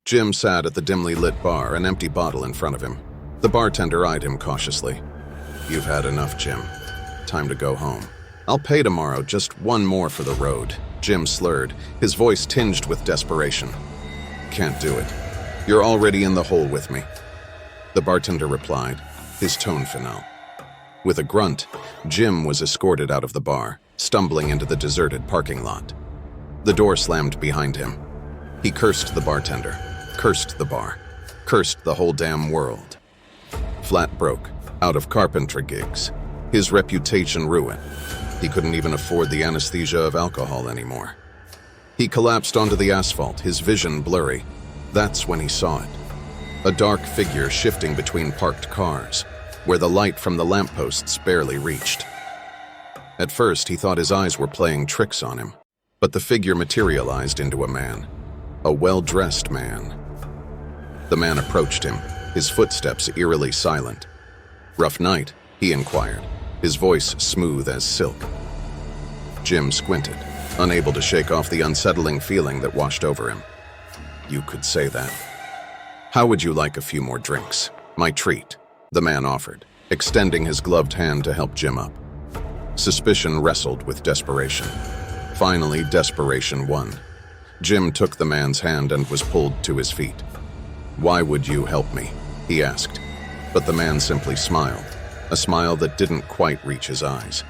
Jim sat at the dimly lit bar, an empty bottle in front of him. The bartender eyed him cautiously. "You've had enough, Jim. Time to go home." "I'll pay tomorrow, just one more for the road," Jim slurred, his voice tinged with desperation. "Can't do it. You're already in the hole with me." The bartender replied, his tone finale. With a grunt, Jim was escorted out of the bar, stumbling into the deserted parking lot. The door slammed behind him. He cursed the bartender, cursed the bar, cursed the whole damn world. Flat broke, out of carpentry gigs, his reputation ruined. He couldn't even afford the anesthesia of alcohol anymore. He collapsed onto the asphalt, his vision blurry. That's when he saw it. A dark figure shifting between parked cars, where the light from the lampposts barely reached. At first, he thought his eyes were playing tricks on him, but the figure materialized into a man, a well-dressed man. The man approached him, his footsteps eerily silent. "Rough night?" he inquired, his voice smooth as silk. Jim squinted, unable to shake off the unsettling feeling that washed over him. "You could say that. How would you like a few more drinks? My treat," the man offered, extending his gloved hand to help Jim up. Suspicion wrestled with desperation. Finally, desperation won. Jim took the man's hand and was pulled to his feet. "Why would you help me?" he asked, but the man simply smiled, a smile that didn't quite reach his eyes.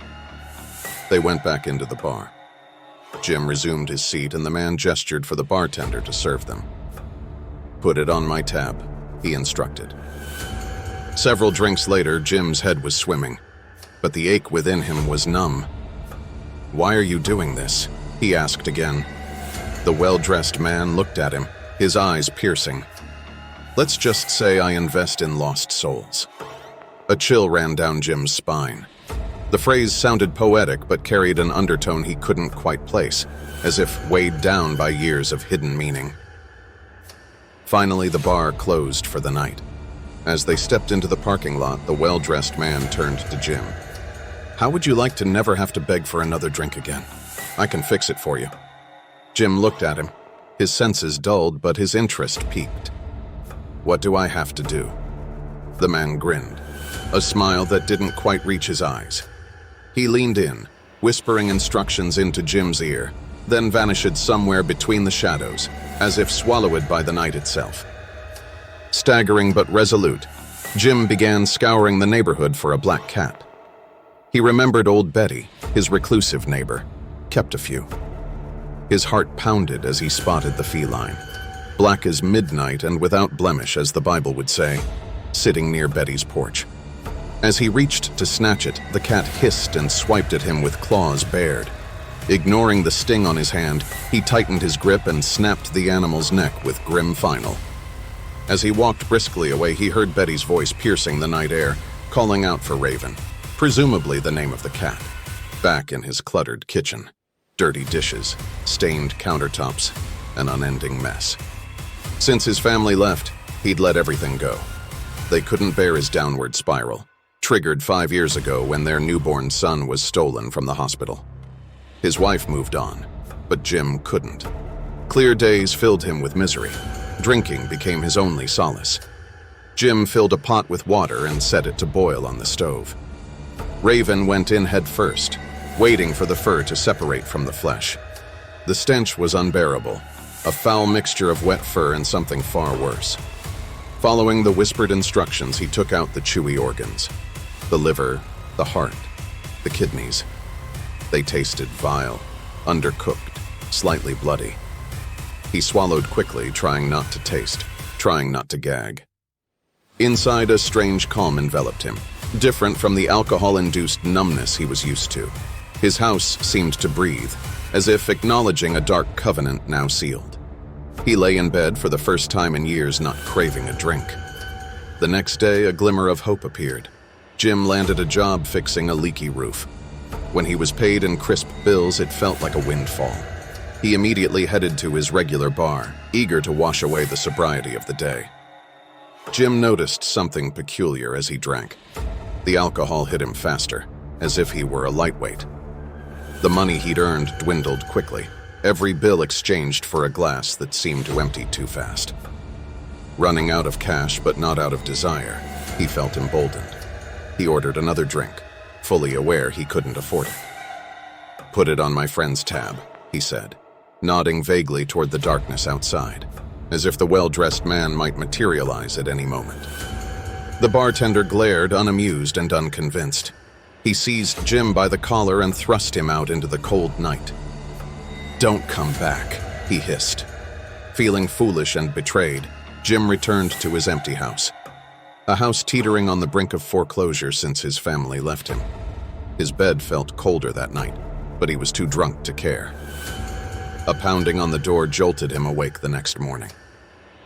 They went back into the bar. Jim resumed his seat and the man gestured for the bartender to serve them. "Put it on my tab," he instructed. Several drinks later, Jim's head was swimming, but the ache within him was numb. "Why are you doing this?" he asked again. The well-dressed man looked at him, his eyes piercing. "Let's just say I invest in lost souls." A chill ran down Jim's spine. The phrase sounded poetic but carried an undertone he couldn't quite place, as if weighed down by years of hidden meaning. Finally, the bar closed for the night. As they stepped into the parking lot, the well-dressed man turned to Jim. "How would you like to never have to beg for another drink again? I can fix it for you." Jim looked at him, his senses dulled but his interest piqued. "What do I have to do?" The man grinned, a smile that didn't quite reach his eyes. He leaned in, whispering instructions into Jim's ear, then vanished somewhere between the shadows, as if swallowed by the night itself. Staggering but resolute, Jim began scouring the neighborhood for a black cat. He remembered old Betty, his reclusive neighbor, kept a few. His heart pounded as he spotted the feline, black as midnight and without blemish, as the Bible would say, sitting near Betty's porch. As he reached to snatch it, the cat hissed and swiped at him with claws bared. Ignoring the sting on his hand, he tightened his grip and snapped the animal's neck with grim final. As he walked briskly away, he heard Betty's voice piercing the night air, calling out for Raven, presumably the name of the cat. Back in his cluttered kitchen, dirty dishes, stained countertops, an unending mess. Since his family left, he'd let everything go. They couldn't bear his downward spiral, triggered 5 years ago when their newborn son was stolen from the hospital. His wife moved on, but Jim couldn't. Clear days filled him with misery. Drinking became his only solace. Jim filled a pot with water and set it to boil on the stove. Raven went in head first, waiting for the fur to separate from the flesh. The stench was unbearable, a foul mixture of wet fur and something far worse. Following the whispered instructions, he took out the chewy organs. The liver, the heart, the kidneys. They tasted vile, undercooked, slightly bloody. He swallowed quickly, trying not to taste, trying not to gag. Inside, a strange calm enveloped him, different from the alcohol-induced numbness he was used to. His house seemed to breathe, as if acknowledging a dark covenant now sealed. He lay in bed for the first time in years, not craving a drink. The next day, a glimmer of hope appeared. Jim landed a job fixing a leaky roof. When he was paid in crisp bills, it felt like a windfall. He immediately headed to his regular bar, eager to wash away the sobriety of the day. Jim noticed something peculiar as he drank. The alcohol hit him faster, as if he were a lightweight. The money he'd earned dwindled quickly, every bill exchanged for a glass that seemed to empty too fast. Running out of cash but not out of desire, he felt emboldened. He ordered another drink, fully aware he couldn't afford it. "Put it on my friend's tab," he said, nodding vaguely toward the darkness outside, as if the well-dressed man might materialize at any moment. The bartender glared, unamused and unconvinced. He seized Jim by the collar and thrust him out into the cold night. "Don't come back," he hissed. Feeling foolish and betrayed, Jim returned to his empty house. A house teetering on the brink of foreclosure since his family left him. His bed felt colder that night, but he was too drunk to care. A pounding on the door jolted him awake the next morning.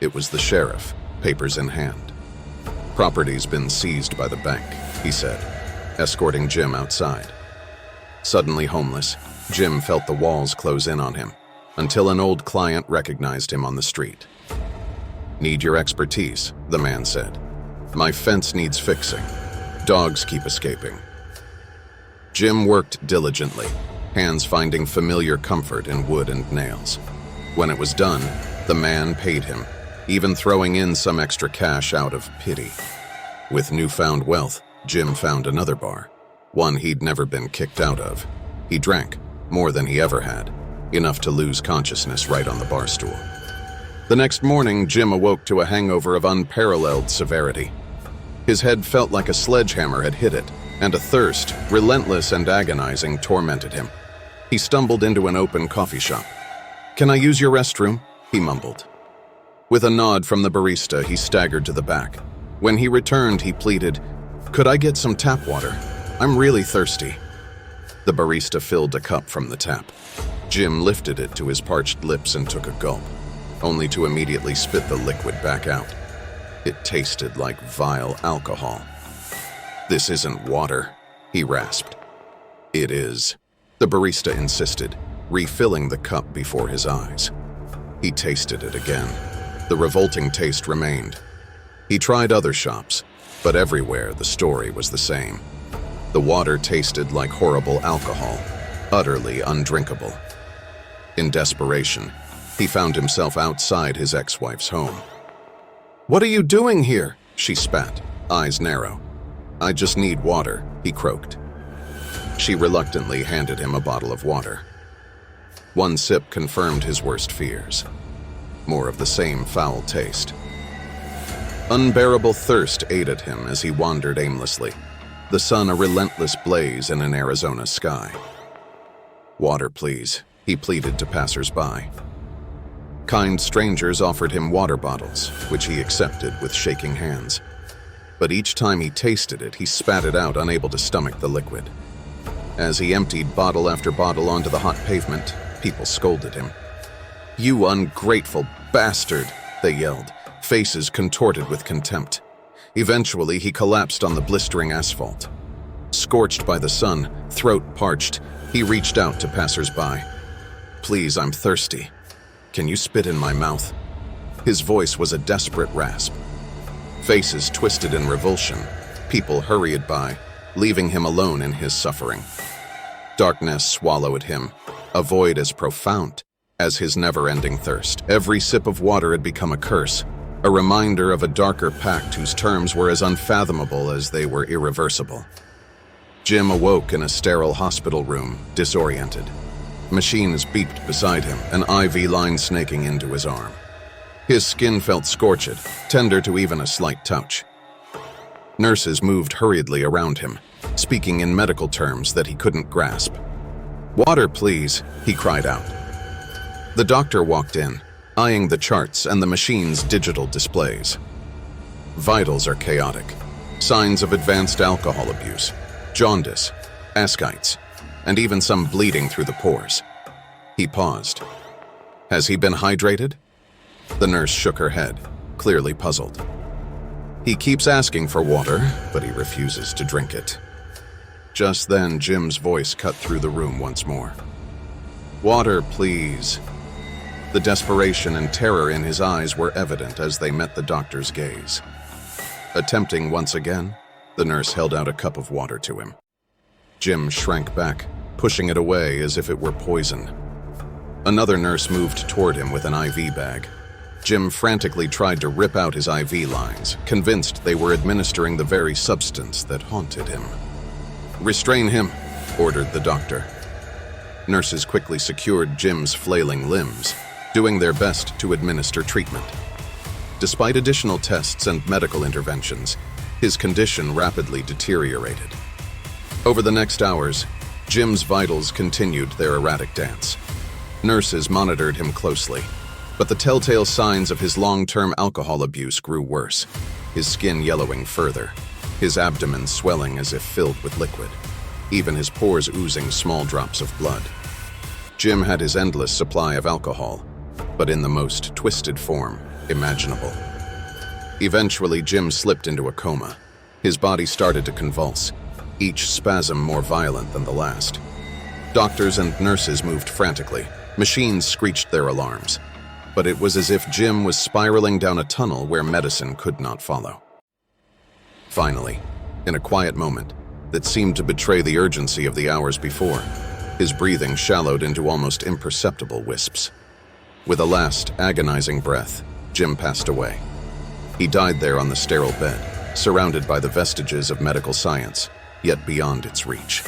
It was the sheriff, papers in hand. "Property's been seized by the bank," he said, escorting Jim outside. Suddenly homeless, Jim felt the walls close in on him, until an old client recognized him on the street. "Need your expertise," the man said. "My fence needs fixing. Dogs keep escaping." Jim worked diligently, hands finding familiar comfort in wood and nails. When it was done, the man paid him, even throwing in some extra cash out of pity. With newfound wealth, Jim found another bar, one he'd never been kicked out of. He drank, more than he ever had, enough to lose consciousness right on the bar stool. The next morning, Jim awoke to a hangover of unparalleled severity. His head felt like a sledgehammer had hit it, and a thirst, relentless and agonizing, tormented him. He stumbled into an open coffee shop. "Can I use your restroom?" he mumbled. With a nod from the barista, he staggered to the back. When he returned, he pleaded, "Could I get some tap water? I'm really thirsty." The barista filled a cup from the tap. Jim lifted it to his parched lips and took a gulp, only to immediately spit the liquid back out. It tasted like vile alcohol. "This isn't water," he rasped. "It is," the barista insisted, refilling the cup before his eyes. He tasted it again. The revolting taste remained. He tried other shops, but everywhere the story was the same. The water tasted like horrible alcohol, utterly undrinkable. In desperation, he found himself outside his ex-wife's home. "What are you doing here?" she spat, eyes narrow. "I just need water," he croaked. She reluctantly handed him a bottle of water. One sip confirmed his worst fears. More of the same foul taste. Unbearable thirst ate at him as he wandered aimlessly, the sun a relentless blaze in an Arizona sky. "Water, please," he pleaded to passers-by. Kind strangers offered him water bottles, which he accepted with shaking hands. But each time he tasted it, he spat it out, unable to stomach the liquid. As he emptied bottle after bottle onto the hot pavement, people scolded him. "You ungrateful bastard," they yelled, faces contorted with contempt. Eventually, he collapsed on the blistering asphalt. Scorched by the sun, throat parched, he reached out to passers-by. "Please, I'm thirsty. Can you spit in my mouth?" His voice was a desperate rasp. Faces twisted in revulsion. People hurried by, leaving him alone in his suffering. Darkness swallowed him, a void as profound as his never-ending thirst. Every sip of water had become a curse, a reminder of a darker pact whose terms were as unfathomable as they were irreversible. Jim awoke in a sterile hospital room, disoriented. Machines beeped beside him, an IV line snaking into his arm. His skin felt scorched, tender to even a slight touch. Nurses moved hurriedly around him, speaking in medical terms that he couldn't grasp. "Water, please," he cried out. The doctor walked in, eyeing the charts and the machine's digital displays. Vitals are chaotic. Signs of advanced alcohol abuse, jaundice, ascites, and even some bleeding through the pores. He paused. "Has he been hydrated?" The nurse shook her head, clearly puzzled. "He keeps asking for water, but he refuses to drink it." Just then, Jim's voice cut through the room once more. "Water, please." The desperation and terror in his eyes were evident as they met the doctor's gaze. Attempting once again, the nurse held out a cup of water to him. Jim shrank back, pushing it away as if it were poison. Another nurse moved toward him with an IV bag. Jim frantically tried to rip out his IV lines, convinced they were administering the very substance that haunted him. "Restrain him," ordered the doctor. Nurses quickly secured Jim's flailing limbs, doing their best to administer treatment. Despite additional tests and medical interventions, his condition rapidly deteriorated. Over the next hours, Jim's vitals continued their erratic dance. Nurses monitored him closely, but the telltale signs of his long-term alcohol abuse grew worse, his skin yellowing further, his abdomen swelling as if filled with liquid, even his pores oozing small drops of blood. Jim had his endless supply of alcohol, but in the most twisted form imaginable. Eventually, Jim slipped into a coma. His body started to convulse, each spasm more violent than the last. Doctors and nurses moved frantically. Machines screeched their alarms. But it was as if Jim was spiraling down a tunnel where medicine could not follow. Finally, in a quiet moment that seemed to betray the urgency of the hours before, his breathing shallowed into almost imperceptible wisps. With a last, agonizing breath, Jim passed away. He died there on the sterile bed, surrounded by the vestiges of medical science, yet beyond its reach.